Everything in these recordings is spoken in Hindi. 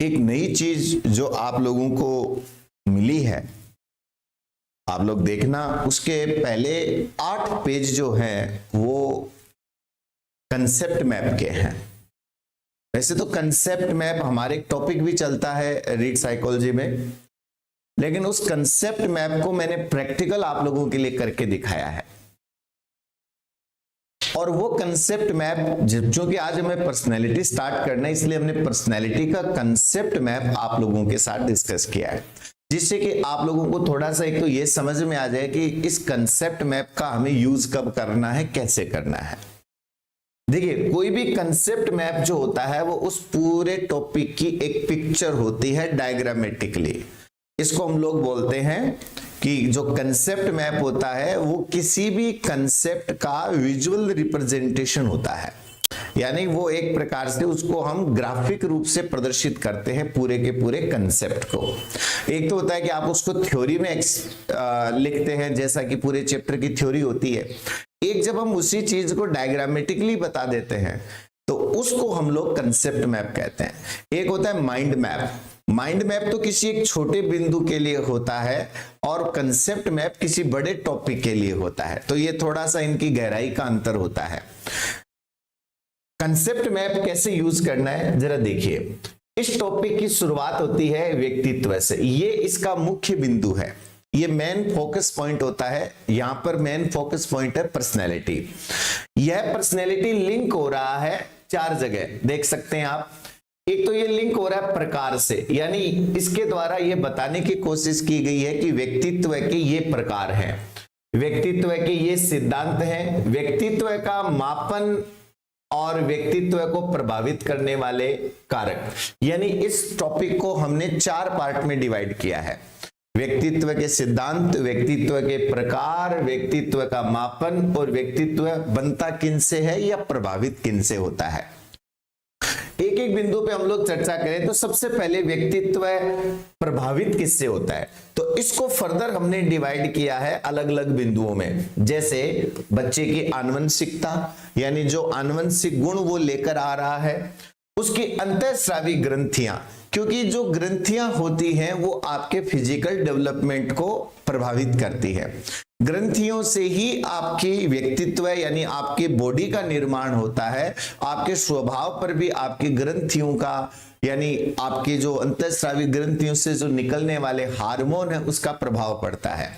एक नई चीज जो आप लोगों को मिली है, आप लोग देखना, उसके पहले 8 पेज जो हैं वो कंसेप्ट मैप के हैं। वैसे तो कंसेप्ट मैप हमारे एक टॉपिक भी चलता है रीड साइकोलॉजी में, लेकिन उस कंसेप्ट मैप को मैंने प्रैक्टिकल आप लोगों के लिए करके दिखाया है। और वो कंसेप्ट मैप, क्योंकि आज हमें पर्सनैलिटी स्टार्ट करना है, इसलिए हमने पर्सनैलिटी का कंसेप्ट मैप आप लोगों के साथ डिस्कस किया है, जिससे कि आप लोगों को थोड़ा सा एक तो ये समझ में आ जाए कि इस कंसेप्ट मैप का हमें यूज कब करना है, कैसे करना है। देखिए, कोई भी कंसेप्ट मैप जो होता है वो उस पूरे टॉपिक की एक पिक्चर होती है डायग्रामेटिकली। इसको हम लोग बोलते हैं कि जो कंसेप्ट मैप होता है वो किसी भी कंसेप्ट का विजुअल रिप्रेजेंटेशन होता है, यानी वो एक प्रकार से उसको हम ग्राफिक रूप से प्रदर्शित करते हैं पूरे के पूरे कंसेप्ट को। एक तो होता है कि आप उसको थ्योरी में लिखते हैं, जैसा कि पूरे चैप्टर की थ्योरी होती है। एक जब हम उसी चीज को डायग्रामेटिकली बता देते हैं तो उसको हम लोग कंसेप्ट मैप कहते हैं। एक होता है माइंड मैप। माइंड मैप तो किसी एक छोटे बिंदु के लिए होता है और कंसेप्ट मैप किसी बड़े टॉपिक के लिए होता है, तो ये थोड़ा सा इनकी गहराई का अंतर होता है। कंसेप्ट मैप कैसे यूज करना है जरा देखिए। इस टॉपिक की शुरुआत होती है व्यक्तित्व से, ये इसका मुख्य बिंदु है, ये मेन फोकस पॉइंट होता है। यहां पर मेन फोकस पॉइंट है पर्सनैलिटी। यह पर्सनैलिटी लिंक हो रहा है 4 जगह, देख सकते हैं आप। एक तो ये लिंक हो रहा है प्रकार से, यानी इसके द्वारा ये बताने की कोशिश की गई है कि व्यक्तित्व के ये प्रकार हैं, व्यक्तित्व के ये सिद्धांत हैं, व्यक्तित्व का मापन और व्यक्तित्व को प्रभावित करने वाले कारक। यानी इस टॉपिक को हमने 4 पार्ट में डिवाइड किया है। व्यक्तित्व के सिद्धांत, व्यक्तित्व के प्रकार, व्यक्तित्व का मापन और व्यक्तित्व बनता किन से है या प्रभावित किन से होता है। एक एक बिंदु पे हम लोग चर्चा करें तो सबसे पहले व्यक्तित्व प्रभावित किससे होता है, तो इसको फर्दर हमने डिवाइड किया है अलग अलग बिंदुओं में। जैसे बच्चे की आनुवंशिकता, यानी जो आनुवंशिक गुण वो लेकर आ रहा है, उसकी अंतःस्रावी ग्रंथियां, क्योंकि जो ग्रंथियां होती हैं वो आपके फिजिकल डेवलपमेंट को प्रभावित करती है। ग्रंथियों से ही आपकी व्यक्तित्व यानी आपकी बॉडी का निर्माण होता है। आपके स्वभाव पर भी आपकी ग्रंथियों का, यानी आपकी जो अंतःस्रावी ग्रंथियों से जो निकलने वाले हार्मोन है उसका प्रभाव पड़ता है।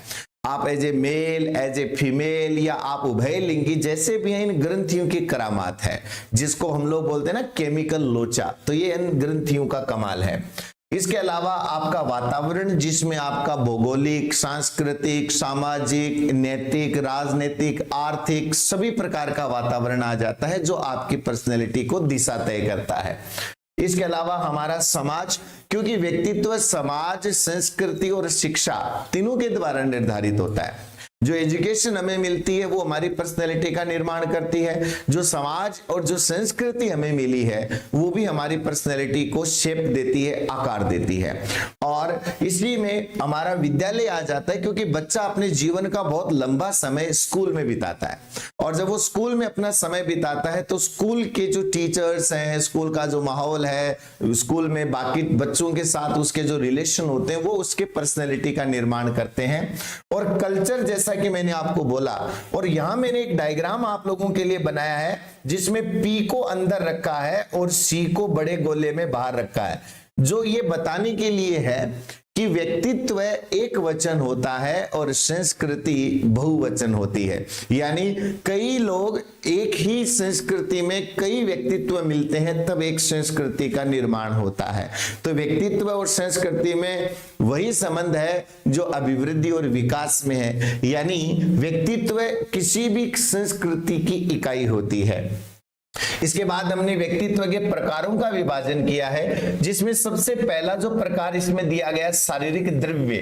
आप as a male, as a female या आप उभय लिंगी जैसे भी हैं, इन ग्रंथियों की करामात है, जिसको हम लोग बोलते हैं ना केमिकल लोचा, तो ये इन ग्रंथियों का कमाल है। इसके अलावा आपका वातावरण, जिसमें आपका भौगोलिक, सांस्कृतिक, सामाजिक, नैतिक, राजनीतिक, आर्थिक सभी प्रकार का वातावरण आ जाता है जो आपकी पर्सनैलिटी को दिशा तय करता है। इसके अलावा हमारा समाज, क्योंकि व्यक्तित्व समाज, संस्कृति और शिक्षा तीनों के द्वारा निर्धारित होता है। जो एजुकेशन हमें मिलती है वो हमारी पर्सनैलिटी का निर्माण करती है, जो समाज और जो संस्कृति हमें मिली है वो भी हमारी पर्सनैलिटी को शेप देती है, आकार देती है। और इसी में हमारा विद्यालय आ जाता है, क्योंकि बच्चा अपने जीवन का बहुत लंबा समय स्कूल में बिताता है, और जब वो स्कूल में अपना समय बिताता है तो स्कूल के जो टीचर्स हैं, स्कूल का जो माहौल है, स्कूल में बाकी बच्चों के साथ उसके जो रिलेशन होते हैं वो उसके पर्सनैलिटी का निर्माण करते हैं। और कल्चर, जैसा कि मैंने आपको बोला, और यहां मैंने एक डायग्राम आप लोगों के लिए बनाया है जिसमें पी को अंदर रखा है और सी को बड़े गोले में बाहर रखा है, जो ये बताने के लिए है कि व्यक्तित्व एक वचन होता है और संस्कृति बहुवचन होती है। यानी कई लोग एक ही संस्कृति में कई व्यक्तित्व मिलते हैं तब एक संस्कृति का निर्माण होता है। तो व्यक्तित्व और संस्कृति में वही संबंध है जो अभिवृद्धि और विकास में है, यानी व्यक्तित्व किसी भी संस्कृति की इकाई होती है। इसके बाद हमने व्यक्तित्व के प्रकारों का विभाजन किया है, जिसमें सबसे पहला जो प्रकार इसमें दिया गया शारीरिक द्रव्य,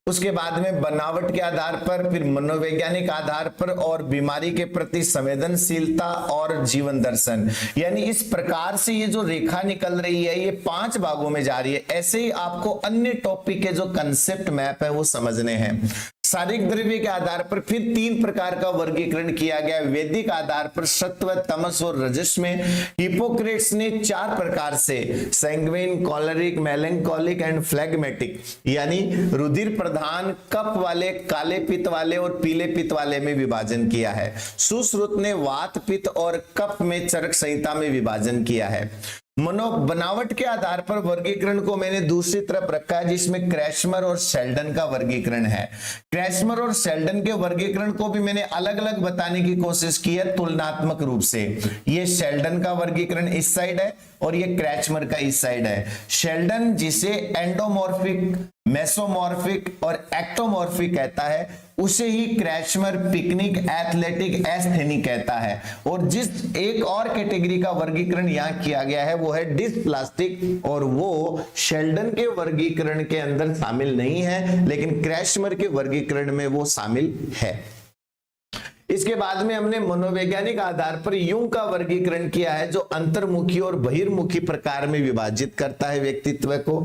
उसके बाद में बनावट के आधार पर, फिर मनोवैज्ञानिक आधार पर, और बीमारी के प्रति संवेदनशीलता और जीवन दर्शन। यानी इस प्रकार से ये जो रेखा निकल रही है ये 5 भागों में जा रही है। ऐसे ही आपको अन्य टॉपिक के जो कंसेप्ट मैप है वो समझने हैं। शारीरिक द्रव्य के आधार पर फिर 3 प्रकार का वर्गीकरण किया गया। वैदिक आधार पर सत्व, तमस और रजस में हिपोक्रेट्स ने 4 प्रकार से सैंग्विन, कॉलरिक, मेलैंकोलिक एंड फ्लेगमेटिक यानी रुधिर प्रधान, कफ वाले, काले पित्त वाले और पीले पित्त वाले में विभाजन किया है। सुश्रुत ने वात, पित्त और कफ में चरक संहिता में विभाजन किया है। बनावट के आधार पर वर्गीकरण को मैंने दूसरी तरफ रखा है जिसमें क्रैशमर और शेल्डन का वर्गीकरण है। क्रैशमर और शेल्डन के वर्गीकरण को भी मैंने अलग अलग बताने की कोशिश की है तुलनात्मक रूप से। ये शेल्डन का वर्गीकरण इस साइड है और ये क्रैचमर का इस साइड है। शेल्डन जिसे एंडोमॉर्फिक, मेसोमॉर्फिक और एक्टोमॉर्फिक कहता है उसे ही क्रैचमर पिकनिक, एथलेटिक, एस्थेनिक कहता है। और जिस एक और कैटेगरी का वर्गीकरण यहां किया गया है वो है डिस्प्लास्टिक, और वो शेल्डन के वर्गीकरण के अंदर शामिल नहीं है लेकिन क्रैचमर के वर्गीकरण में वो शामिल है। इसके बाद में हमने मनोवैज्ञानिक आधार पर यूंग का वर्गीकरण किया है जो अंतर्मुखी और बहिर्मुखी प्रकार में विभाजित करता है व्यक्तित्व को।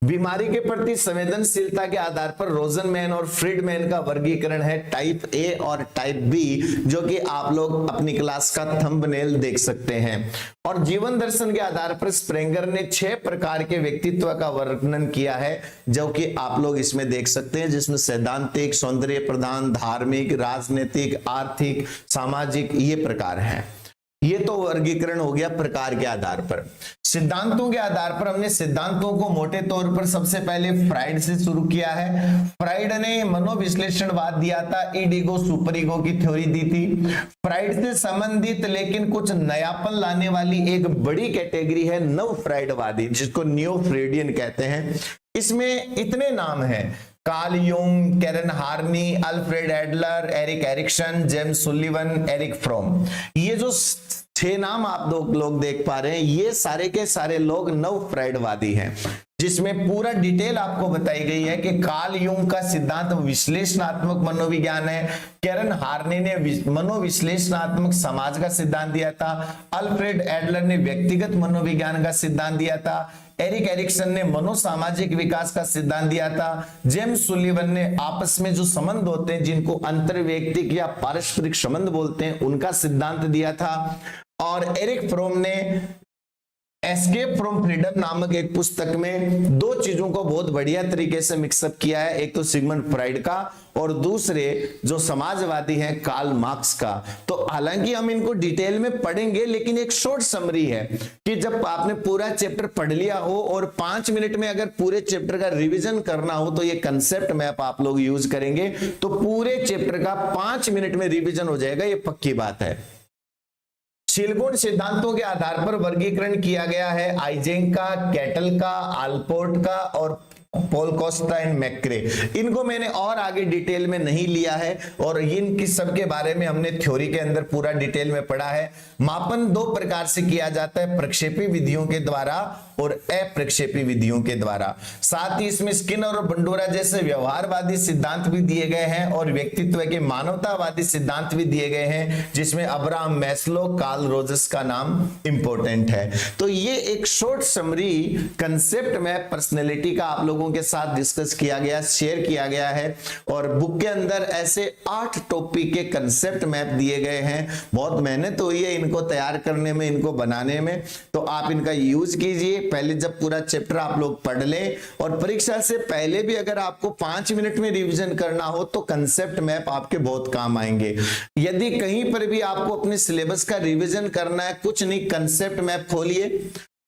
बीमारी के प्रति संवेदनशीलता के आधार पर रोजनमैन और फ्रीडमैन का वर्गीकरण है टाइप ए और टाइप बी, जो कि आप लोग अपनी क्लास का थंबनेल देख सकते हैं। और जीवन दर्शन के आधार पर स्प्रेंगर ने 6 प्रकार के व्यक्तित्व का वर्णन किया है जो कि आप लोग इसमें देख सकते हैं, जिसमें सैद्धांतिक, सौंदर्य प्रधान, धार्मिक, राजनीतिक, आर्थिक, सामाजिक ये प्रकार हैं। ये तो वर्गीकरण हो गया प्रकार के आधार पर। सिद्धांतों के आधार पर हमने सिद्धांतों को मोटे तौर पर सबसे पहले फ्राइड से शुरू किया है। फ्राइड ने मनोविश्लेषणवाद दिया था, ईगो सुपर ईगो की थ्योरी दी थी। फ्राइड से संबंधित लेकिन कुछ नयापन लाने वाली एक बड़ी कैटेगरी है नव फ्राइडवादी, जिसको न्यू फ्रेडियन कहते हैं। इसमें इतने नाम हैं: Carl Jung, Karen Horney, Alfred Adler, Erik Erikson, James Sullivan, Erich Fromm. ये जो 6 नाम आप लोग देख पा रहे हैं ये सारे के सारे लोग नव फ्राइडवादी हैं, जिसमें पूरा डिटेल आपको बताई गई है कि कार्ल यूंग का सिद्धांत विश्लेषणात्मक मनोविज्ञान है। कैरन हार्नी ने मनोविश्लेषणात्मक समाज का सिद्धांत दिया था। अल्फ्रेड एडलर ने व्यक्तिगत मनोविज्ञान का सिद्धांत दिया था। एरिक एरिक्सन ने मनोसामाजिक विकास का सिद्धांत दिया था। जेम्स सुलिवन ने आपस में जो संबंध होते हैं जिनको अंतर्वैयक्तिक या पारस्परिक संबंध बोलते हैं उनका सिद्धांत दिया था। और एरिक फ्रोम ने एस्केप फ्रॉम फ्रीडम नामक एक पुस्तक में 2 चीजों को बहुत बढ़िया तरीके से मिक्सअप किया है, एक तो सिगमंड फ्राइड का और दूसरे जो समाजवादी हैं कार्ल मार्क्स का। तो हालांकि हम इनको डिटेल में पढ़ेंगे लेकिन एक शॉर्ट समरी है कि जब आपने पूरा चैप्टर पढ़ लिया हो और 5 मिनट में अगर पूरे चैप्टर का रिवीजन करना हो तो ये कंसेप्ट मैप आप लोग यूज करेंगे तो पूरे चैप्टर का 5 मिनट में रिवीजन हो जाएगा, ये पक्की बात है। शिलगुण सिद्धांतों के आधार पर वर्गीकरण किया गया है आइजेंक का, कैटल का, आल्पोर्ट का और पॉल कोस्टा एंड मैक्रे। इनको मैंने और आगे डिटेल में नहीं लिया है और इनकी सबके बारे में हमने थ्योरी के अंदर पूरा डिटेल में पढ़ा है। मापन 2 प्रकार से किया जाता है, प्रक्षेपी विधियों के द्वारा और अप्रक्षेपी विधियों के द्वारा। साथ ही इसमें स्किनर और बंडोरा जैसे व्यवहारवादी सिद्धांत भी दिए गए हैं और व्यक्तित्व के मानवतावादी सिद्धांत भी दिए गए हैं, जिसमें अब्राहम मैस्लो, कार्ल रोजर्स का नाम इंपॉर्टेंट है। तो ये एक short summary concept map personality का आप लोगों के साथ डिस्कस किया गया, शेयर किया गया है। और बुक के अंदर ऐसे 8 टॉपिक के कंसेप्ट मैप दिए गए हैं। बहुत मेहनत हुई है इनको तैयार करने में, इनको बनाने में, तो आप इनका यूज कीजिए। पहले जब पूरा चैप्टर आप लोग पढ़ लें और परीक्षा से पहले भी अगर आपको 5 मिनट में रिवीजन करना हो तो कंसेप्ट मैप आपके बहुत काम आएंगे। यदि कहीं पर भी आपको अपने सिलेबस का रिवीजन करना है, कुछ नहीं, कंसेप्ट मैप खोलिए।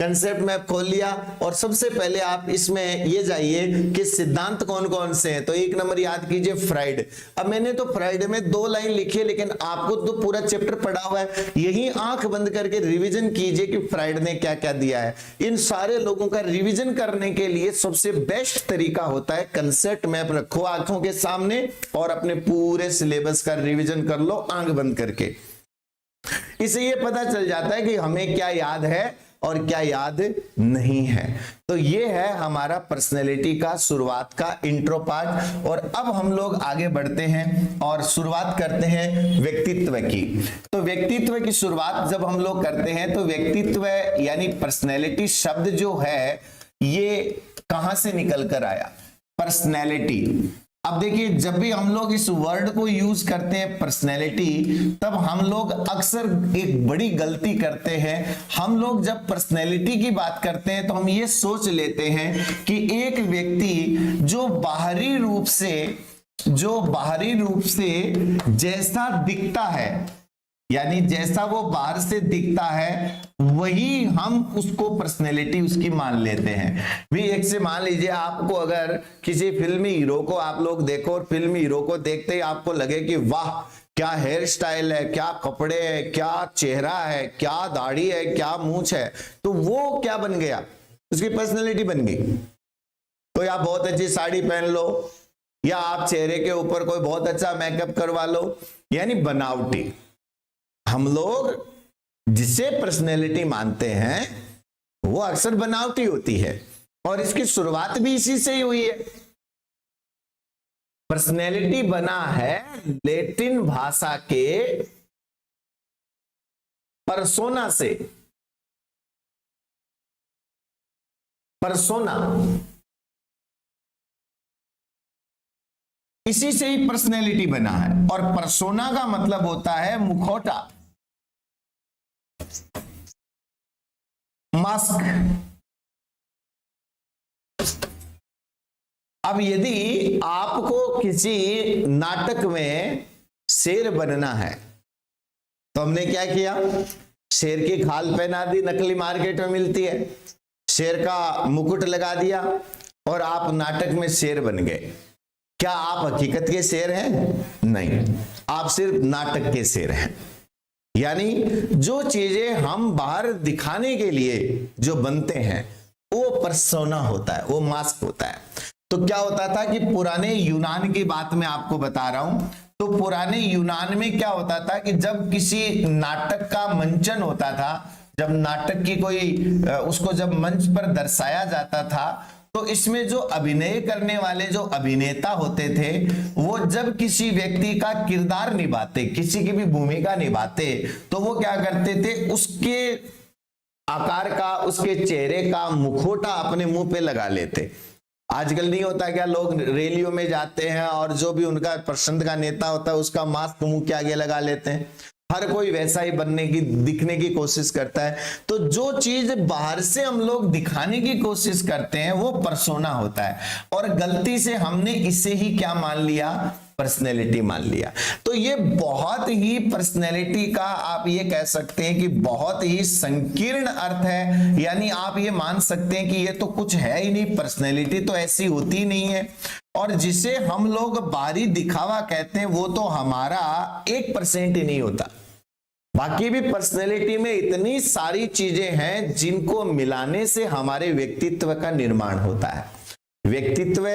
कंसेप्ट मैप खोल लिया और सबसे पहले आप इसमें ये जाइए कि सिद्धांत कौन कौन से हैं। तो 1 नंबर याद कीजिए फ्राइड। अब मैंने तो फ्राइड में 2 लाइन लिखी है लेकिन आपको तो पूरा चैप्टर पढ़ा हुआ है, यही आंख बंद करके रिवीजन कीजिए कि फ्राइड ने क्या क्या दिया है। इन सारे लोगों का रिवीजन करने के लिए सबसे बेस्ट तरीका होता है कंसेप्ट मैप रखो आंखों के सामने और अपने पूरे सिलेबस का रिवीजन कर लो आंख बंद करके। इससे ये पता चल जाता है कि हमें क्या याद है और क्या याद नहीं है। तो ये है हमारा पर्सनैलिटी का शुरुआत का इंट्रो पार्ट। और अब हम लोग आगे बढ़ते हैं और शुरुआत करते हैं व्यक्तित्व की। तो व्यक्तित्व की शुरुआत जब हम लोग करते हैं तो व्यक्तित्व यानी पर्सनैलिटी शब्द जो है ये कहां से निकल कर आया? पर्सनैलिटी। अब देखिए, जब भी हम लोग इस वर्ड को यूज करते हैं पर्सनैलिटी, तब हम लोग अक्सर एक बड़ी गलती करते हैं। हम लोग जब पर्सनैलिटी की बात करते हैं तो हम ये सोच लेते हैं कि एक व्यक्ति जो बाहरी रूप से जैसा दिखता है, यानी जैसा वो बाहर से दिखता है वही हम उसको पर्सनैलिटी उसकी मान लेते हैं। भी एक से मान लीजिए, आपको अगर किसी फिल्मी हीरो को आप लोग देखो और फिल्मी हीरो को देखते ही आपको लगे कि वाह क्या हेयर स्टाइल है, क्या कपड़े है, क्या चेहरा है, क्या दाढ़ी है, क्या मूंछ है, तो वो क्या बन गया? उसकी पर्सनैलिटी बन गई। तो आप बहुत अच्छी साड़ी पहन लो या आप चेहरे के ऊपर कोई बहुत अच्छा मेकअप करवा लो, यानी बनावटी। हम लोग जिसे पर्सनैलिटी मानते हैं वो अक्सर बनावटी होती है और इसकी शुरुआत भी इसी से ही हुई है। पर्सनैलिटी बना है लैटिन भाषा के परसोना से। परसोना, इसी से ही पर्सनैलिटी बना है। और परसोना का मतलब होता है मुखौटा, मास्क। अब यदि आपको किसी नाटक में शेर बनना है तो हमने क्या किया? शेर की खाल पहना दी, नकली मार्केट में मिलती है, शेर का मुकुट लगा दिया और आप नाटक में शेर बन गए। क्या आप हकीकत के शेर हैं? नहीं, आप सिर्फ नाटक के शेर हैं। यानी जो चीजें हम बाहर दिखाने के लिए जो बनते हैं वो पर्सोना होता है, वो मास्क होता है। तो क्या होता था कि पुराने यूनान की बात मैं आपको बता रहा हूं, तो पुराने यूनान में क्या होता था कि जब किसी नाटक का मंचन होता था, जब नाटक की कोई उसको जब मंच पर दर्शाया जाता था, तो इसमें जो अभिनय करने वाले जो अभिनेता होते थे वो जब किसी व्यक्ति का किरदार निभाते, किसी की भी भूमिका निभाते, तो वो क्या करते थे? उसके आकार का, उसके चेहरे का मुखौटा अपने मुंह पे लगा लेते। आजकल नहीं होता क्या, लोग रैलियों में जाते हैं और जो भी उनका पसंद का नेता होता है उसका मास्क मुंह के आगे लगा लेते हैं। हर कोई वैसा ही बनने की, दिखने की कोशिश करता है। तो जो चीज बाहर से हम लोग दिखाने की कोशिश करते हैं वो पर्सोना होता है, और गलती से हमने इसे ही क्या मान लिया? पर्सनैलिटी मान लिया। तो ये बहुत ही पर्सनैलिटी का आप ये कह सकते हैं कि बहुत ही संकीर्ण अर्थ है। यानी आप ये मान सकते हैं कि ये तो कुछ है ही नहीं, पर्सनैलिटी तो ऐसी होती नहीं है। और जिसे हम लोग बाहरी दिखावा कहते हैं वो तो हमारा 1% ही नहीं होता। बाकी भी पर्सनैलिटी में इतनी सारी चीजें हैं जिनको मिलाने से हमारे व्यक्तित्व का निर्माण होता है। व्यक्तित्व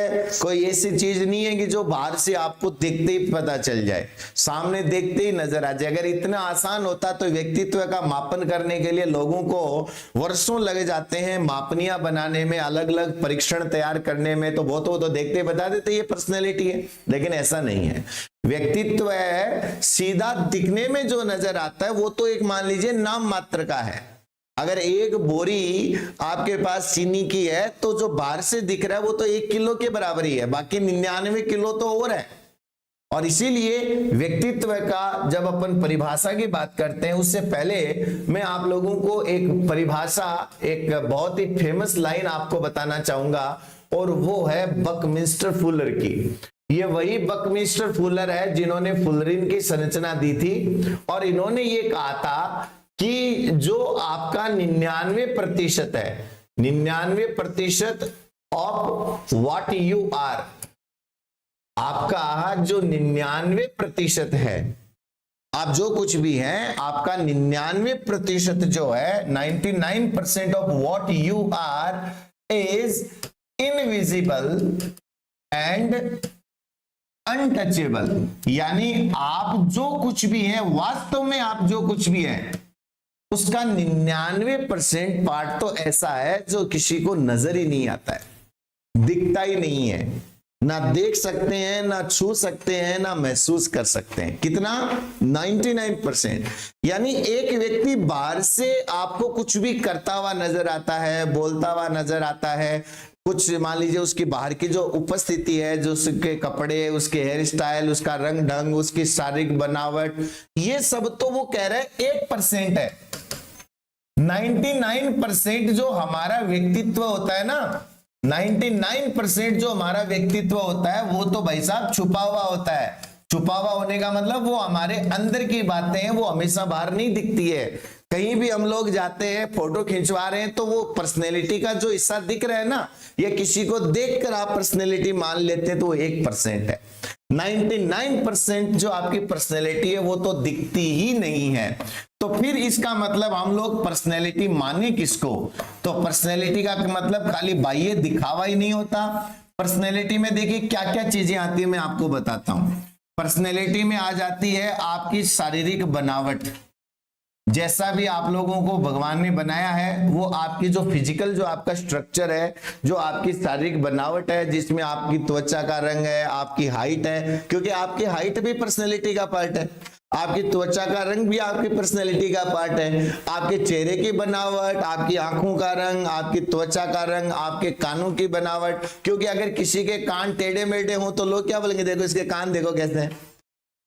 कोई ऐसी चीज नहीं है कि जो बाहर से आपको देखते ही पता चल जाए, सामने देखते ही नजर आ जाए। अगर इतना आसान होता तो व्यक्तित्व का मापन करने के लिए लोगों को वर्षों लग जाते हैं, मापनियां बनाने में, अलग अलग परीक्षण तैयार करने में, तो वो तो देखते बता देते ये पर्सनैलिटी है। लेकिन ऐसा नहीं है। व्यक्तित्व सीधा दिखने में जो नजर आता है वो तो एक मान लीजिए नाम मात्र का है। अगर एक बोरी आपके पास चीनी की है तो जो बाहर से दिख रहा है वो तो 1 किलो के बराबर ही है, बाकी 99 किलो तो और है। और इसीलिए व्यक्तित्व का जब अपन परिभाषा की बात करते हैं उससे पहले मैं आप लोगों को एक परिभाषा, एक बहुत ही फेमस लाइन आपको बताना चाहूंगा, और वो है बकमिंस्टर फुलर की। ये वही बकमिंस्टर फुलर है जिन्होंने फुलरिन की संरचना दी थी, और इन्होंने ये कहा था कि जो आपका 99% है, 99% ऑफ व्हाट यू आर, आपका जो 99% है, आप जो कुछ भी हैं, आपका 99% जो है, 99% of what you are is invisible and untouchable. यानी आप जो कुछ भी हैं, वास्तव में आप जो कुछ भी हैं उसका 99% पार्ट तो ऐसा है जो किसी को नजर ही नहीं आता है, दिखता ही नहीं है, ना देख सकते हैं, ना छू सकते हैं, ना महसूस कर सकते हैं। कितना? 99%। यानी एक व्यक्ति बाहर से आपको कुछ भी करता हुआ नजर आता है, बोलता हुआ नजर आता है, कुछ मान लीजिए उसकी बाहर की जो उपस्थिति है, जो उसके कपड़े, उसके हेयर स्टाइल, उसका रंग ढंग, उसकी शारीरिक बनावट, ये सब तो वो कह रहे हैं 1% है। 99% जो हमारा व्यक्तित्व होता है ना, 99% जो हमारा व्यक्तित्व होता है वो तो भाई साहब छुपा हुआ होता है। छुपा हुआ होने का मतलब वो हमारे अंदर की बातें हैं, वो हमेशा बाहर नहीं दिखती है। कहीं भी हम लोग जाते हैं, फोटो खिंचवा रहे हैं, तो वो पर्सनैलिटी का जो हिस्सा दिख रहा है ना, या किसी को देखकर आप पर्सनैलिटी मान लेते हैं, तो वो 1% है। 99% जो आपकी पर्सनैलिटी है वो तो दिखती ही नहीं है। तो फिर इसका मतलब हम लोग पर्सनैलिटी माने किसको? तो पर्सनैलिटी का मतलब खाली बाह्य दिखावा ही नहीं होता। पर्सनैलिटी में देखिए क्या क्या चीजें आती है, मैं आपको बताता हूं। पर्सनैलिटी में आ जाती है आपकी शारीरिक बनावट, जैसा भी आप लोगों को भगवान ने बनाया है, वो आपकी जो फिजिकल, जो आपका स्ट्रक्चर है, जो आपकी शारीरिक बनावट है, जिसमें आपकी त्वचा का रंग है, आपकी हाइट है, क्योंकि आपकी हाइट भी पर्सनैलिटी का पार्ट है, आपकी त्वचा का रंग भी आपकी पर्सनैलिटी का पार्ट है, आपके चेहरे की बनावट, आपकी आंखों का रंग, आपकी त्वचा का रंग, आपके कानों की बनावट। क्योंकि अगर किसी के कान टेढ़े मेढ़े हो तो लोग क्या बोलेंगे, देखो इसके कान देखो कैसे हैं।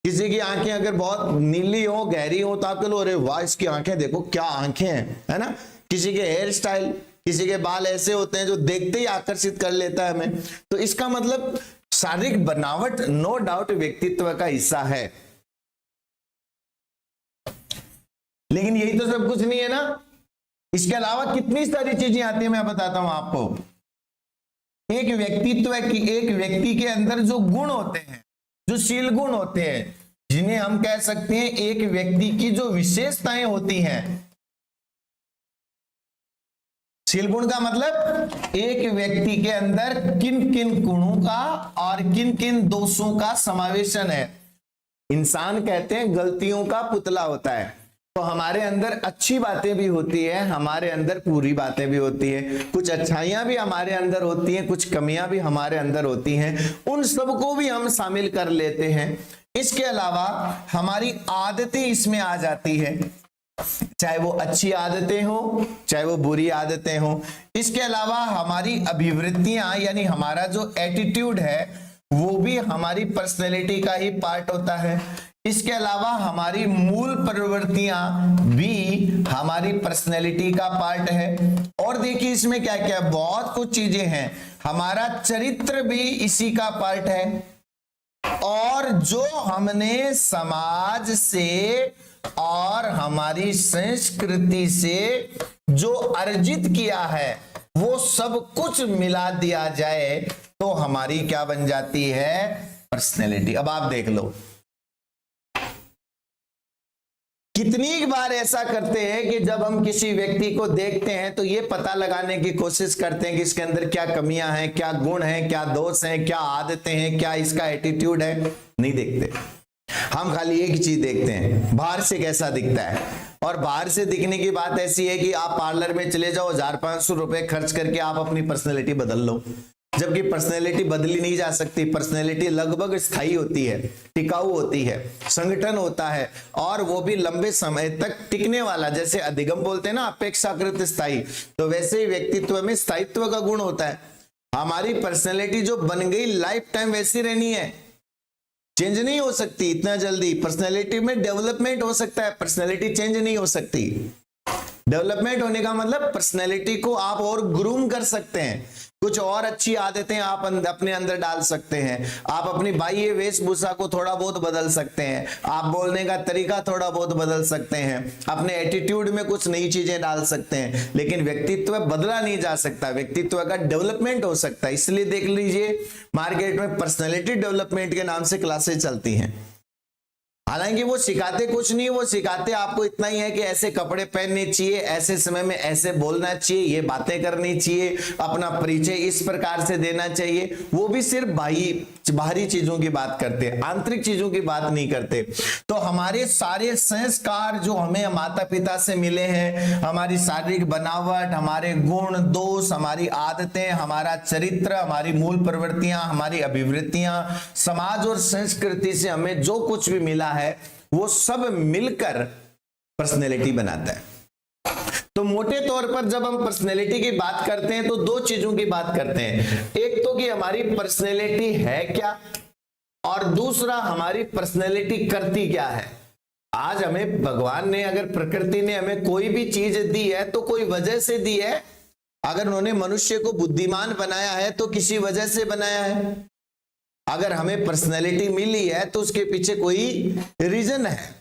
किसी की आंखें अगर बहुत नीली हो, गहरी हो, तो आपके लोग अरे वाह इसकी आंखें देखो क्या आंखें हैं, है ना। किसी के हेयर स्टाइल, किसी के बाल ऐसे होते हैं जो देखते ही आकर्षित कर लेता है हमें। तो इसका मतलब शारीरिक बनावट नो डाउट व्यक्तित्व का हिस्सा है, लेकिन यही तो सब कुछ नहीं है ना। इसके अलावा कितनी सारी चीजें आती है, मैं बताता हूं आपको। एक व्यक्ति के अंदर जो गुण होते हैं, जो शील गुण होते हैं, जिन्हें हम कह सकते हैं एक व्यक्ति की जो विशेषताएं होती हैं। शील गुण का मतलब एक व्यक्ति के अंदर किन किन गुणों का और किन किन दोषों का समावेशन है। इंसान कहते हैं गलतियों का पुतला होता है, तो हमारे अंदर अच्छी बातें भी होती है, हमारे अंदर पूरी बातें भी होती है, कुछ अच्छाइयां भी हमारे अंदर होती हैं, कुछ कमियां भी हमारे अंदर होती हैं, उन सबको भी हम शामिल कर लेते हैं। इसके अलावा हमारी आदतें इसमें आ जाती है, चाहे वो अच्छी आदतें हो, चाहे वो बुरी आदतें हो। इसके अलावा हमारी अभिवृत्तियां, यानी हमारा जो एटीट्यूड है, वो भी हमारी पर्सनैलिटी का ही पार्ट होता है। इसके अलावा हमारी मूल प्रवृत्तियां भी हमारी पर्सनैलिटी का पार्ट है। और देखिए इसमें क्या क्या बहुत कुछ चीजें हैं। हमारा चरित्र भी इसी का पार्ट है, और जो हमने समाज से और हमारी संस्कृति से जो अर्जित किया है, वो सब कुछ मिला दिया जाए तो हमारी क्या बन जाती है? पर्सनैलिटी। अब आप देख लो, कितनी बार ऐसा करते हैं कि जब हम किसी व्यक्ति को देखते हैं तो ये पता लगाने की कोशिश करते हैं कि इसके अंदर क्या कमियां हैं, क्या गुण हैं, क्या दोष हैं, क्या आदतें हैं, क्या इसका एटीट्यूड है। नहीं देखते, हम खाली एक चीज देखते हैं, बाहर से कैसा दिखता है। और बाहर से दिखने की बात ऐसी है कि आप पार्लर में चले जाओ, 1500 रुपए खर्च करके आप अपनी पर्सनैलिटी बदल लो, जबकि पर्सनैलिटी बदली नहीं जा सकती। पर्सनैलिटी लगभग स्थायी होती है, टिकाऊ होती है, संगठन होता है, और वो भी लंबे समय तक टिकने वाला। जैसे अधिगम बोलते हैं ना, अपेक्षाकृत स्थायी, तो वैसे ही व्यक्तित्व में स्थायित्व का गुण होता है। हमारी पर्सनैलिटी जो बन गई लाइफ टाइम वैसी रहनी है, चेंज नहीं हो सकती इतना जल्दी। पर्सनैलिटी में डेवलपमेंट हो सकता है, पर्सनैलिटी चेंज नहीं हो सकती। डेवलपमेंट होने का मतलब पर्सनैलिटी को आप और ग्रूम कर सकते हैं, कुछ और अच्छी आदतें आप अपने अंदर डाल सकते हैं, आप अपनी बाह्य वेशभूषा को थोड़ा बहुत बदल सकते हैं, आप बोलने का तरीका थोड़ा बहुत बदल सकते हैं, अपने एटीट्यूड में कुछ नई चीजें डाल सकते हैं, लेकिन व्यक्तित्व बदला नहीं जा सकता, व्यक्तित्व का डेवलपमेंट हो सकता है। इसलिए देख लीजिए मार्केट में पर्सनैलिटी डेवलपमेंट के नाम से क्लासेस चलती हैं। हालांकि वो सिखाते कुछ नहीं, वो सिखाते आपको इतना ही है कि ऐसे कपड़े पहनने चाहिए, ऐसे समय में ऐसे बोलना चाहिए, ये बातें करनी चाहिए, अपना परिचय इस प्रकार से देना चाहिए। वो भी सिर्फ बाहरी चीजों की बात करते हैं, आंतरिक चीजों की बात नहीं करते। तो हमारे सारे संस्कार जो हमें माता पिता से मिले हैं, हमारी शारीरिक बनावट, हमारे गुण दोष, हमारी आदतें, हमारा चरित्र, हमारी मूल प्रवृत्तियां, हमारी अभिवृत्तियां, समाज और संस्कृति से हमें जो कुछ भी मिला है वो सब मिलकर पर्सनैलिटी बनाता है। तो मोटे तौर पर जब हम पर्सनैलिटी की बात करते हैं तो दो चीजों की बात करते हैं, एक तो कि हमारी पर्सनैलिटी है क्या, और दूसरा हमारी पर्सनैलिटी करती क्या है। आज हमें भगवान ने, अगर प्रकृति ने हमें कोई भी चीज दी है तो कोई वजह से दी है। अगर उन्होंने मनुष्य को बुद्धिमान बनाया है तो किसी वजह से बनाया है। अगर हमें पर्सनैलिटी मिली है तो उसके पीछे कोई रीजन है,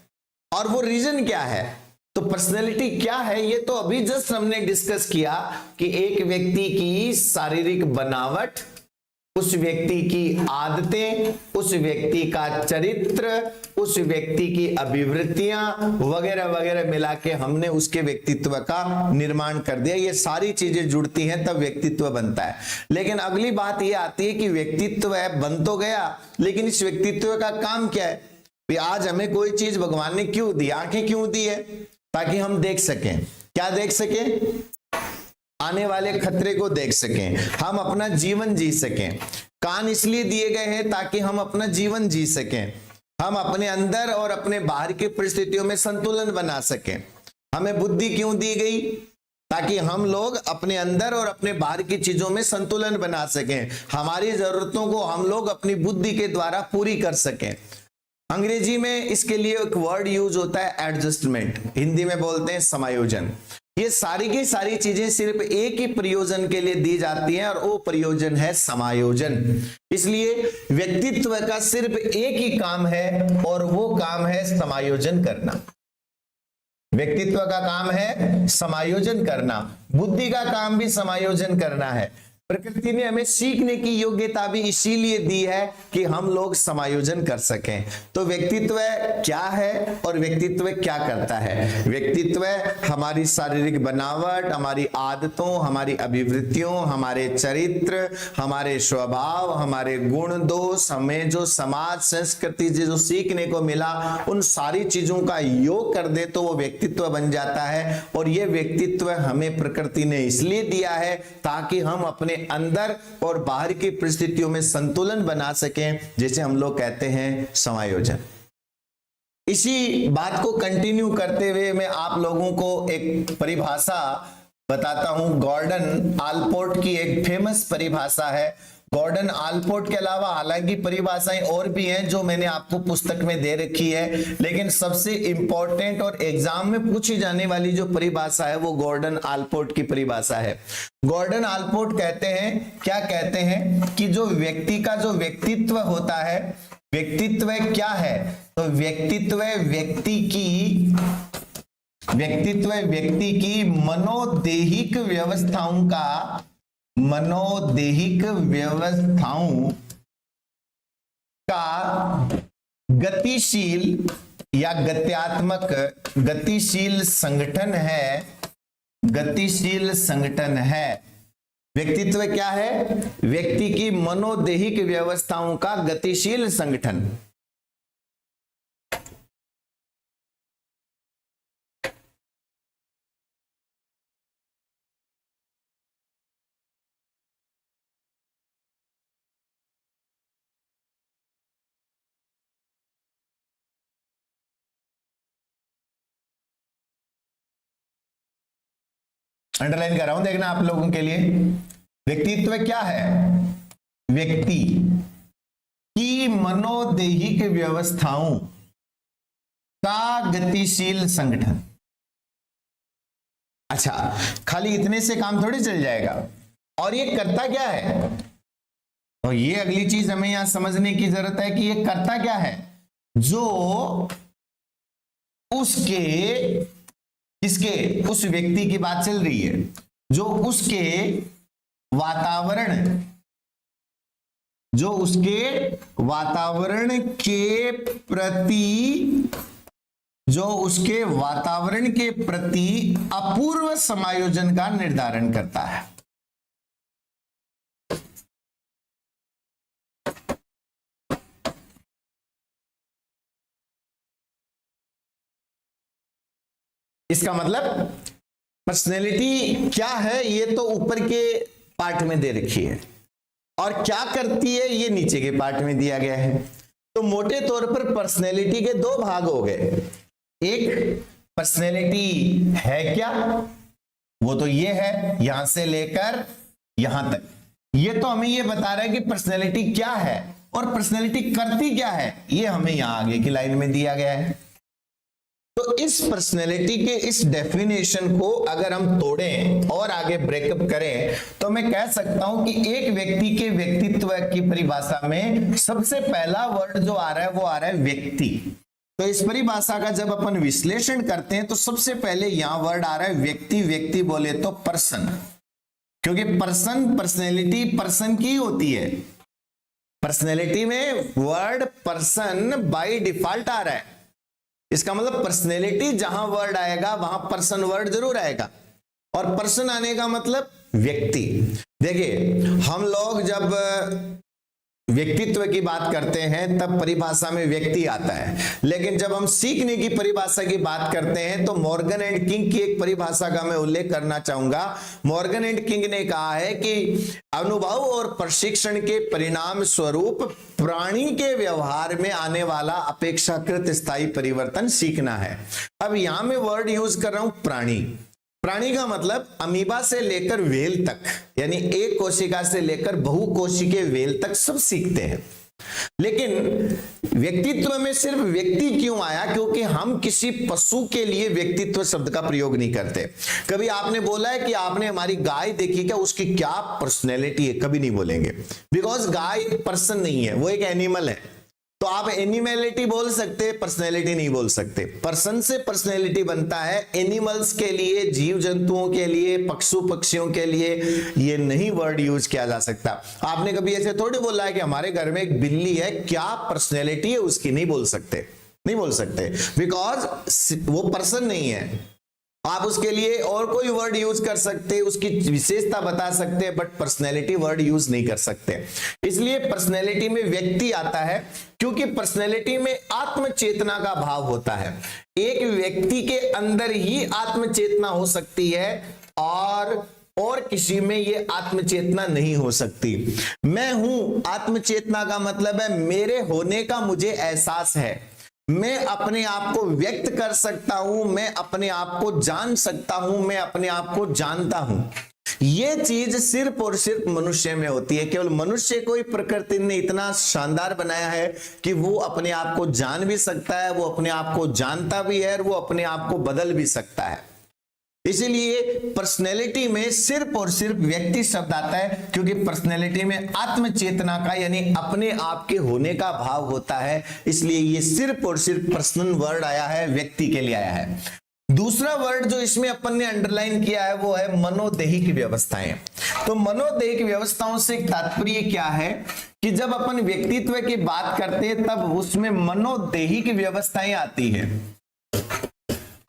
और वो रीजन क्या है। तो पर्सनैलिटी क्या है ये तो अभी जस्ट हमने डिस्कस किया कि एक व्यक्ति की शारीरिक बनावट, उस व्यक्ति की आदतें, उस व्यक्ति का चरित्र, उस व्यक्ति की अभिवृत्तियां वगैरह वगैरह मिला के हमने उसके व्यक्तित्व का निर्माण कर दिया। ये सारी चीजें जुड़ती हैं तब व्यक्तित्व बनता है। लेकिन अगली बात ये आती है कि व्यक्तित्व है, बन तो गया, लेकिन इस व्यक्तित्व का काम क्या है। आज हमें कोई चीज भगवान ने क्यों दी, आंखें क्यों दी है, ताकि हम देख सकें। क्या देख सकें? आने वाले खतरे को देख सकें, हम अपना जीवन जी सकें। कान इसलिए दिए गए हैं ताकि हम अपना जीवन जी सकें, हम अपने अंदर और अपने बाहर की परिस्थितियों में संतुलन बना सकें। हमें बुद्धि क्यों दी गई? ताकि हम लोग अपने अंदर और अपने बाहर की चीजों में संतुलन बना सकें, हमारी जरूरतों को हम लोग अपनी बुद्धि के द्वारा पूरी कर सकें। अंग्रेजी में इसके लिए एक वर्ड यूज होता है एडजस्टमेंट, हिंदी में बोलते हैं समायोजन। ये सारी की सारी चीजें सिर्फ एक ही प्रयोजन के लिए दी जाती हैं, और वो प्रयोजन है समायोजन। इसलिए व्यक्तित्व का सिर्फ एक ही काम है, और वो काम है समायोजन करना। व्यक्तित्व का काम है समायोजन करना, बुद्धि का काम भी समायोजन करना है। प्रकृति ने हमें सीखने की योग्यता भी इसीलिए दी है कि हम लोग समायोजन कर सकें। तो व्यक्तित्व क्या है और व्यक्तित्व क्या करता है? व्यक्तित्व हमारी शारीरिक बनावट, हमारी आदतों, हमारी अभिवृत्तियों, हमारे चरित्र, हमारे स्वभाव, हमारे गुण दोष, हमें जो समाज संस्कृति जो सीखने को मिला, उन सारी चीजों का योग कर दे तो वो व्यक्तित्व बन जाता है। और ये व्यक्तित्व हमें प्रकृति ने इसलिए दिया है ताकि हम अपने अंदर और बाहर की परिस्थितियों में संतुलन बना सकें, जिसे हम लोग कहते हैं समायोजन। इसी बात को कंटिन्यू करते हुए मैं आप लोगों को एक परिभाषा बताता हूं। गॉर्डन आलपोर्ट की एक फेमस परिभाषा है। गॉर्डन आलपोर्ट के अलावा हालांकि परिभाषाएं और भी हैं जो मैंने आपको पुस्तक में दे रखी है, लेकिन सबसे इंपॉर्टेंट और एग्जाम में पूछी जाने वाली जो परिभाषा है वो गॉर्डन आलपोर्ट की परिभाषा है। गॉर्डन आलपोर्ट कहते हैं, क्या कहते हैं कि जो व्यक्ति का जो व्यक्तित्व होता है, व्यक्तित्व क्या है? तो व्यक्तित्व व्यक्ति की मनोदेहिक व्यवस्थाओं का गतिशील या गत्यात्मक गतिशील संगठन है। व्यक्तित्व क्या है? व्यक्ति की मनोदेहिक व्यवस्थाओं का गतिशील संगठन। अंडरलाइन कर रहा हूं, देखना आप लोगों के लिए। व्यक्तित्व क्या है? व्यक्ति की मनोदेहिक व्यवस्थाओं का गतिशील संगठन। अच्छा, खाली इतने से काम थोड़ी चल जाएगा। और ये करता क्या है? और ये अगली चीज हमें यहां समझने की जरूरत है कि ये करता क्या है। जो उस व्यक्ति की बात चल रही है, जो उसके वातावरण जो उसके वातावरण के प्रति अपूर्व समायोजन का निर्धारण करता है। इसका मतलब पर्सनैलिटी क्या है ये तो ऊपर के पार्ट में दे रखी है, और क्या करती है ये नीचे के पार्ट में दिया गया है। तो मोटे तौर पर पर्सनैलिटी के दो भाग हो गए। एक पर्सनैलिटी है क्या, वो तो ये है यहां से लेकर यहां तक। ये तो हमें ये बता रहा है कि पर्सनैलिटी क्या है, और पर्सनैलिटी करती क्या है ये हमें यहां आगे की लाइन में दिया गया है। तो इस पर्सनैलिटी के इस डेफिनेशन को अगर हम तोड़ें और आगे ब्रेकअप करें तो मैं कह सकता हूं कि एक व्यक्ति के व्यक्तित्व की परिभाषा में सबसे पहला वर्ड जो आ रहा है वो आ रहा है व्यक्ति। तो इस परिभाषा का जब अपन विश्लेषण करते हैं तो सबसे पहले यहां वर्ड आ रहा है व्यक्ति। व्यक्ति बोले तो पर्सन, क्योंकि पर्सन पर्सनैलिटी पर्सन की होती है। पर्सनैलिटी में वर्ड पर्सन बाय डिफॉल्ट आ रहा है। इसका मतलब पर्सनैलिटी जहां वर्ड आएगा वहां पर्सन वर्ड जरूर आएगा, और पर्सन आने का मतलब व्यक्ति। देखिए हम लोग जब व्यक्तित्व की बात करते हैं तब परिभाषा में व्यक्ति आता है, लेकिन जब हम सीखने की परिभाषा की बात करते हैं तो मॉर्गन एंड किंग की एक परिभाषा का मैं उल्लेख करना चाहूंगा। मॉर्गन एंड किंग ने कहा है कि अनुभव और प्रशिक्षण के परिणाम स्वरूप प्राणी के व्यवहार में आने वाला अपेक्षाकृत स्थायी परिवर्तन सीखना है। अब यहां मैं वर्ड यूज कर रहा हूं प्राणी। प्राणी का मतलब अमीबा से लेकर व्हेल तक, यानी एक कोशिका से लेकर बहुकोशिकीय व्हेल तक सब सीखते हैं। लेकिन व्यक्तित्व में सिर्फ व्यक्ति क्यों आया? क्योंकि हम किसी पशु के लिए व्यक्तित्व शब्द का प्रयोग नहीं करते। कभी आपने बोला है कि आपने हमारी गाय देखी क्या, उसकी क्या पर्सनैलिटी है? कभी नहीं बोलेंगे, बिकॉज गाय एक पर्सन नहीं है, वो एक एनिमल है। तो आप एनिमैलिटी बोल सकते, पर्सनैलिटी नहीं बोल सकते। पर्सन से पर्सनैलिटी बनता है, एनिमल्स के लिए, जीव जंतुओं के लिए, पशु पक्षियों के लिए ये नहीं वर्ड यूज किया जा सकता। आपने कभी ऐसे थोड़ी बोला है कि हमारे घर में एक बिल्ली है, क्या पर्सनैलिटी है उसकी? नहीं बोल सकते, नहीं बोल सकते, बिकॉज वो पर्सन नहीं है। आप उसके लिए और कोई वर्ड यूज कर सकते, उसकी विशेषता बता सकते, बट पर्सनैलिटी वर्ड यूज नहीं कर सकते। इसलिए पर्सनैलिटी में व्यक्ति आता है, क्योंकि पर्सनैलिटी में आत्मचेतना का भाव होता है। एक व्यक्ति के अंदर ही आत्मचेतना हो सकती है और किसी में ये आत्मचेतना नहीं हो सकती। मैं हूं, आत्मचेतना का मतलब है मेरे होने का मुझे एहसास है, मैं अपने आप को व्यक्त कर सकता हूं, मैं अपने आप को जान सकता हूं, मैं अपने आप को जानता हूं। ये चीज सिर्फ और सिर्फ मनुष्य में होती है। केवल मनुष्य को ही प्रकृति ने इतना शानदार बनाया है कि वो अपने आप को जान भी सकता है, वो अपने आप को जानता भी है, और वो अपने आप को बदल भी सकता है। इसीलिए पर्सनैलिटी में सिर्फ और सिर्फ व्यक्ति शब्द आता है, क्योंकि पर्सनैलिटी में आत्मचेतना का यानी अपने आप के होने का भाव होता है। इसलिए ये सिर्फ और सिर्फ पर्सनल वर्ड आया है, व्यक्ति के लिए आया है। दूसरा वर्ड जो इसमें अपन ने अंडरलाइन किया है वो है मनोदैहिक व्यवस्थाएं। तो मनोदैहिक व्यवस्थाओं से तात्पर्य क्या है कि जब अपन व्यक्तित्व की बात करते हैं तब उसमें मनोदैहिक व्यवस्थाएं आती है।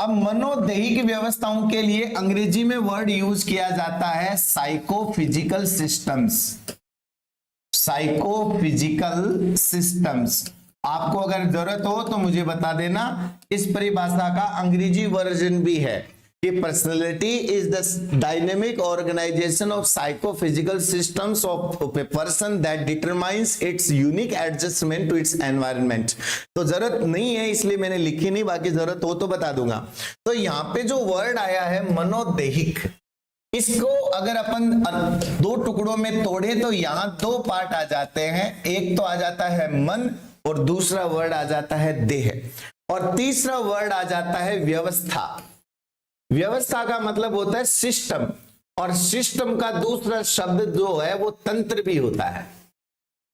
अब मनोदैहिक व्यवस्थाओं के लिए अंग्रेजी में वर्ड यूज किया जाता है साइकोफिजिकल सिस्टम्स। साइकोफिजिकल सिस्टम्स, आपको अगर जरूरत हो तो मुझे बता देना। इस परिभाषा का अंग्रेजी वर्जन भी है कि personality is the dynamic organisation of psychophysical systems of a person that determines its unique adjustment to its environment. तो जरूरत नहीं है इसलिए मैंने लिखी नहीं, बाकी जरूरत हो तो बता दूंगा। तो यहाँ पे जो वर्ड आया है मनोदैहिक, इसको अगर अपन दो टुकड़ों में तोड़े तो यहाँ दो पार्ट आ जाते हैं। एक तो आ जाता है मन और दूसरा वर्ड आ जाता है देह, और तीसरा वर्ड आ जाता है व्यवस्था। व्यवस्था का मतलब होता है सिस्टम, और सिस्टम का दूसरा शब्द जो है वो तंत्र भी होता है।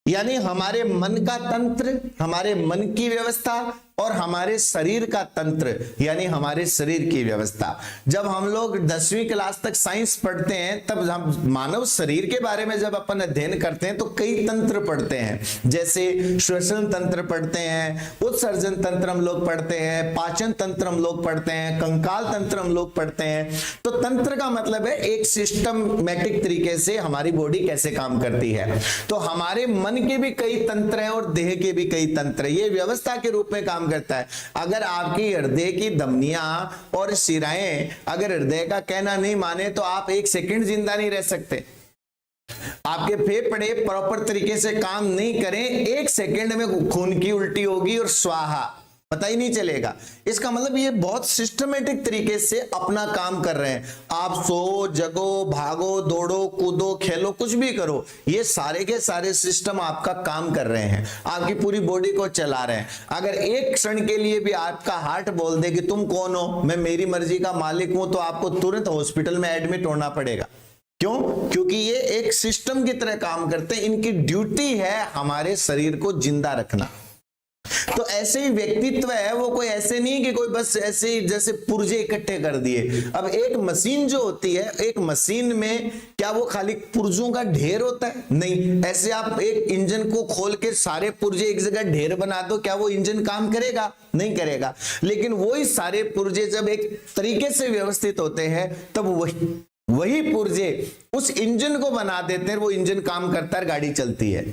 यानी हमारे मन का तंत्र, हमारे मन की व्यवस्था और हमारे शरीर का तंत्र यानी हमारे शरीर की व्यवस्था। जब हम लोग 10वीं क्लास तक साइंस पढ़ते हैं तब हम मानव शरीर के बारे में जब अपन अध्ययन करते हैं तो कई तंत्र पढ़ते हैं, जैसे श्वसन तंत्र पढ़ते हैं, उत्सर्जन तंत्र हम लोग पढ़ते हैं, पाचन तंत्र हम लोग पढ़ते हैं, कंकाल तंत्र हम लोग पढ़ते हैं। तो तंत्र का मतलब है एक सिस्टमैटिक तरीके से हमारी बॉडी कैसे काम करती है। तो हमारे मन के भी कई तंत्र हैं और देह के भी कई तंत्र, ये व्यवस्था के रूप में काम करता है। अगर आपकी हृदय की धमनियां और शिराएं अगर हृदय का कहना नहीं माने तो आप एक सेकंड जिंदा नहीं रह सकते। आपके फेफड़े प्रॉपर तरीके से काम नहीं करें, एक सेकंड में खून की उल्टी होगी और स्वाहा, पता ही नहीं चलेगा। इसका मतलब ये बहुत सिस्टमेटिक तरीके से अपना काम कर रहे हैं। आप सो, जगो, भागो, दौड़ो, कूदो, खेलो, कुछ भी करो, ये सारे के सारे सिस्टम आपका काम कर रहे हैं, आपकी पूरी बॉडी को चला रहे हैं। अगर एक क्षण के लिए भी आपका हार्ट बोल दे कि तुम कौन हो, मैं मेरी मर्जी का मालिक हूं, तो आपको तुरंत हॉस्पिटल में एडमिट होना पड़ेगा। क्यों? क्योंकि ये एक सिस्टम की तरह काम करते हैं, इनकी ड्यूटी है हमारे शरीर को जिंदा रखना। तो ऐसे ही व्यक्तित्व है, वो कोई ऐसे नहीं कि कोई बस ऐसे ही जैसे पुर्जे इकट्ठे कर दिए। अब एक मशीन जो होती है, एक मशीन में क्या वो खाली पुर्जों का ढेर होता है? नहीं। ऐसे आप एक इंजन को खोल के सारे पुर्जे एक जगह ढेर बना दो, क्या वो इंजन काम करेगा? नहीं करेगा। लेकिन वही सारे पुर्जे जब एक तरीके से व्यवस्थित होते हैं तब वही पुर्जे उस इंजन को बना देते हैं, वो इंजन काम करता है, गाड़ी चलती है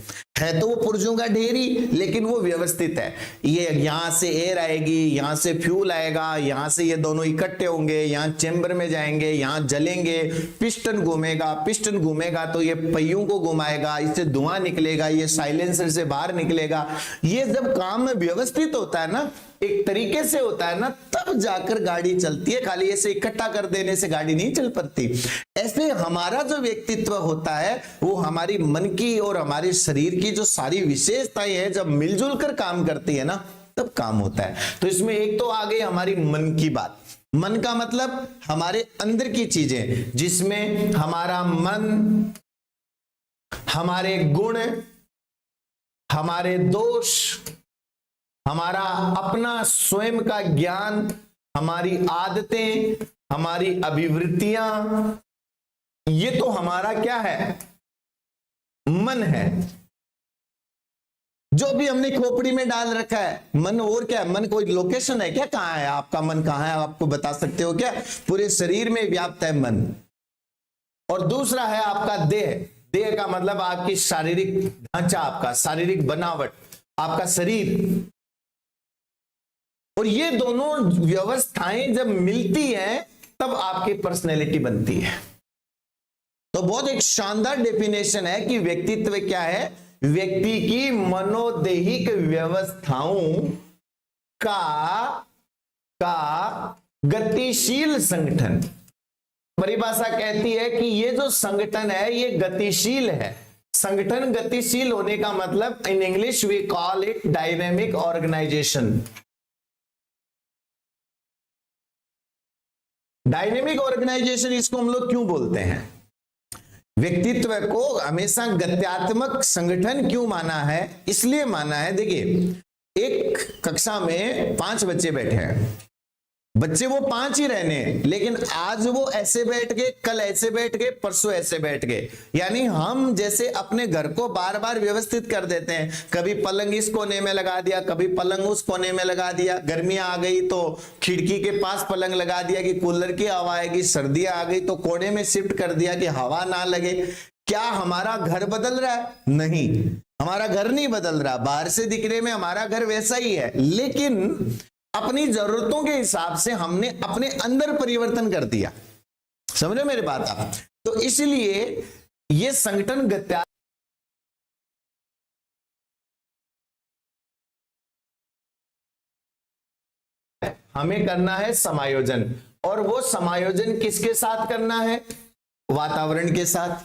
तो वो पुर्जों का ढेरी, लेकिन वो व्यवस्थित है। ये यहां से एयर आएगी, यहां से फ्यूल आएगा, यहां से ये दोनों इकट्ठे होंगे, यहां चेंबर में जाएंगे, यहां जलेंगे, पिस्टन घूमेगा तो ये पहियों को घुमाएगा, इससे धुआं निकलेगा, ये साइलेंसर से बाहर निकलेगा। ये जब काम व्यवस्थित होता है ना, एक तरीके से होता है ना, तब जाकर गाड़ी चलती है। खाली ऐसे इकट्ठा कर देने से गाड़ी नहीं चल पाती। ऐसे हमारा जो व्यक्तित्व होता है वो हमारी मन की और हमारे शरीर की जो सारी विशेषताएं हैं जब मिलजुल कर काम करती है ना, तब काम होता है। तो इसमें एक तो आ गई हमारी मन की बात। मन का मतलब हमारे अंदर की चीजें, जिसमें हमारा मन, हमारे गुण, हमारे दोष, हमारा अपना स्वयं का ज्ञान, हमारी आदतें, हमारी अभिवृत्तियां, ये तो हमारा क्या है? मन है। जो भी हमने खोपड़ी में डाल रखा है मन। और क्या है? मन कोई लोकेशन है क्या? कहां है आपका मन? कहां है आपको बता सकते हो क्या? पूरे शरीर में व्याप्त है मन। और दूसरा है आपका देह। देह का मतलब आपकी शारीरिक ढांचा, आपका शारीरिक बनावट, आपका शरीर। और ये दोनों व्यवस्थाएं जब मिलती हैं तब आपकी पर्सनैलिटी बनती है। तो बहुत एक शानदार डेफिनेशन है कि व्यक्तित्व क्या है? व्यक्ति की मनोदेहिक व्यवस्थाओं का गतिशील संगठन। परिभाषा कहती है कि ये जो संगठन है ये गतिशील है। संगठन गतिशील होने का मतलब in English we call it dynamic organisation. Dynamic organisation इसको हम लोग क्यों बोलते हैं? व्यक्तित्व को हमेशा गत्यात्मक संगठन क्यों माना है? इसलिए माना है, देखिए एक कक्षा में 5 बच्चे बैठे हैं, बच्चे वो 5 ही रहने, लेकिन आज वो ऐसे बैठ गए, कल ऐसे बैठ गए, परसों ऐसे बैठ गए। यानी हम जैसे अपने घर को बार बार व्यवस्थित कर देते हैं, कभी पलंग इस कोने में लगा दिया, कभी पलंग उस कोने में लगा दिया, गर्मियां आ गई तो खिड़की के पास पलंग लगा दिया कि कूलर की हवा आएगी, सर्दियां आ गई तो कोने में शिफ्ट कर दिया कि हवा ना लगे। क्या हमारा घर बदल रहा है? नहीं, हमारा घर नहीं बदल रहा। बाहर से दिखने में हमारा घर वैसा ही है, लेकिन अपनी जरूरतों के हिसाब से हमने अपने अंदर परिवर्तन कर दिया। समझ रहे मेरी बात आप? तो इसलिए ये संगठन गत्या हमें करना है समायोजन। और वो समायोजन किसके साथ करना है? वातावरण के साथ।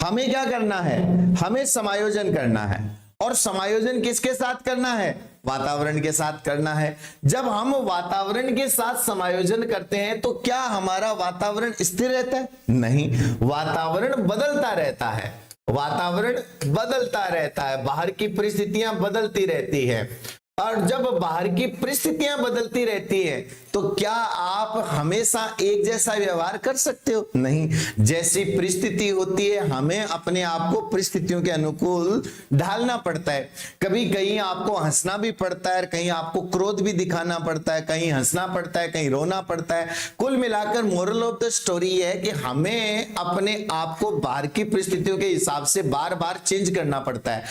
हमें क्या करना है? हमें समायोजन करना है। और समायोजन किसके साथ करना है? वातावरण के साथ करना है। जब हम वातावरण के साथ समायोजन करते हैं तो क्या हमारा वातावरण स्थिर रहता है? नहीं, वातावरण बदलता रहता है। वातावरण बदलता रहता है, बाहर की परिस्थितियां बदलती रहती है। और जब बाहर की परिस्थितियां बदलती रहती है तो क्या आप हमेशा एक जैसा व्यवहार कर सकते हो? नहीं। जैसी परिस्थिति होती है हमें अपने आप को परिस्थितियों के अनुकूल ढालना पड़ता है। कभी कहीं आपको हंसना भी पड़ता है, कहीं आपको क्रोध भी दिखाना पड़ता है, कहीं हंसना पड़ता है, कहीं रोना पड़ता है। कुल मिलाकर मोरल ऑफ द स्टोरी है कि हमें अपने आप को बाहर की परिस्थितियों के हिसाब से बार बार चेंज करना पड़ता है।